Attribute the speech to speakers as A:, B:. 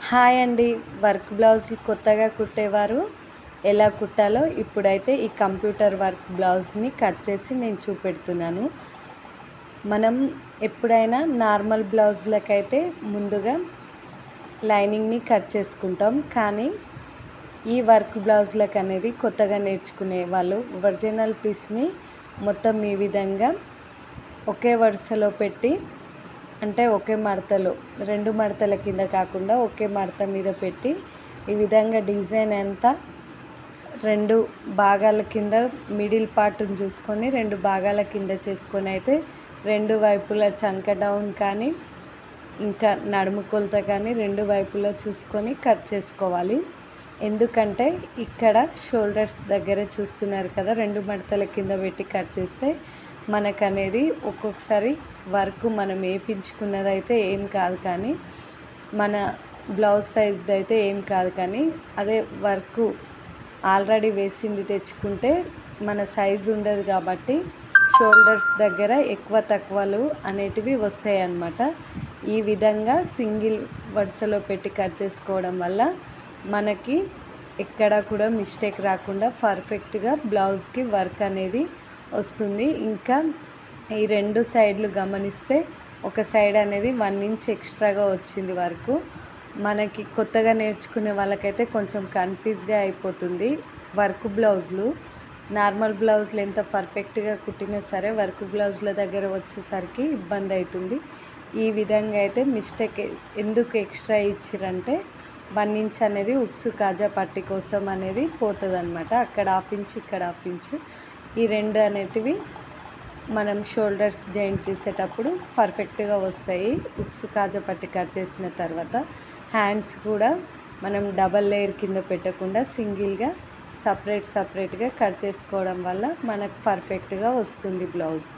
A: Hi అండి. Work blouse కొత్తగా కుట్టేవారు ఎలా కుట్టాలో ఇప్పుడైతే ఈ కంప్యూటర్ వర్క్ బ్లౌజ్ని కట్ చేసి నేను చూపెడుతున్నాను. మనం ఎప్పుడైనా నార్మల్ బ్లౌజ్లకైతే ముందుగా లైనింగ్ని కట్ చేసుకుంటాం. కానీ ఈ వర్క్ బ్లౌజ్లకు అనేది కొత్తగా నేర్చుకునే వాళ్ళు ఒరిజినల్ పీస్ని మొత్తం ఈ విధంగా ఒకే వరుసలో పెట్టి, అంటే ఒకే మడతలో 2 మడతల కింద కాకుండా ఒకే మడత మీద పెట్టి ఈ విధంగా డిజైన్ అంతా 2 భాగాల కింద మిడిల్ పార్ట్ని చూసుకొని 2 భాగాల కింద చేసుకొని అయితే 2 వైపులా చంక డౌన్ కానీ ఇంకా నడుము కొలత కానీ 2 వైపులా చూసుకొని కట్ చేసుకోవాలి. ఎందుకంటే ఇక్కడ షోల్డర్స్ దగ్గర చూస్తున్నారు కదా, 2 మడతల కింద పెట్టి కట్ చేస్తే మనకనేది ఒక్కొక్కసారి వర్క్ మనం వేయించుకున్నదైతే ఏం కాదు, కానీ మన బ్లౌజ్ సైజ్ది అయితే ఏం కాదు. కానీ అదే వర్క్ ఆల్రెడీ వేసింది తెచ్చుకుంటే మన సైజు ఉండదు కాబట్టి షోల్డర్స్ దగ్గర ఎక్కువ తక్కువలు అనేటివి వస్తాయి అన్నమాట. ఈ విధంగా సింగిల్ వరుసలో పెట్టి కట్ చేసుకోవడం వల్ల మనకి ఎక్కడ కూడా మిస్టేక్ రాకుండా పర్ఫెక్ట్గా బ్లౌజ్కి వర్క్ అనేది వస్తుంది. ఇంకా ఈ 2 సైడ్లు గమనిస్తే ఒక సైడ్ అనేది 1 ఇంచ్ ఎక్స్ట్రాగా వచ్చింది వర్క్. మనకి కొత్తగా నేర్చుకునే వాళ్ళకైతే కొంచెం కన్ఫ్యూజ్గా అయిపోతుంది. వర్క్ బ్లౌజులు నార్మల్ బ్లౌజులు ఎంత పర్ఫెక్ట్గా కుట్టినా సరే వర్క్ బ్లౌజుల దగ్గర వచ్చేసరికి ఇబ్బంది అవుతుంది. ఈ విధంగా అయితే మిస్టేక్ ఎందుకు ఎక్స్ట్రా ఇచ్చిరంటే 1 ఇంచ్ అనేది ఉక్సు కాజా పట్టి కోసం అనేది పోతుంది అన్నమాట. అక్కడ 1/2 ఇంచ్ ఇక్కడ 1/2 ఇంచ్ ఈ 2 అనేటివి మనం షోల్డర్స్ జాయింట్ చేసేటప్పుడు పర్ఫెక్ట్గా వస్తాయి. ఉక్సు కాజా పట్టి కట్ చేసిన తర్వాత హ్యాండ్స్ కూడా మనం డబల్ లేయర్ కింద పెట్టకుండా సింగిల్గా సపరేట్గా కట్ చేసుకోవడం వల్ల మనకు పర్ఫెక్ట్గా వస్తుంది బ్లౌజ్.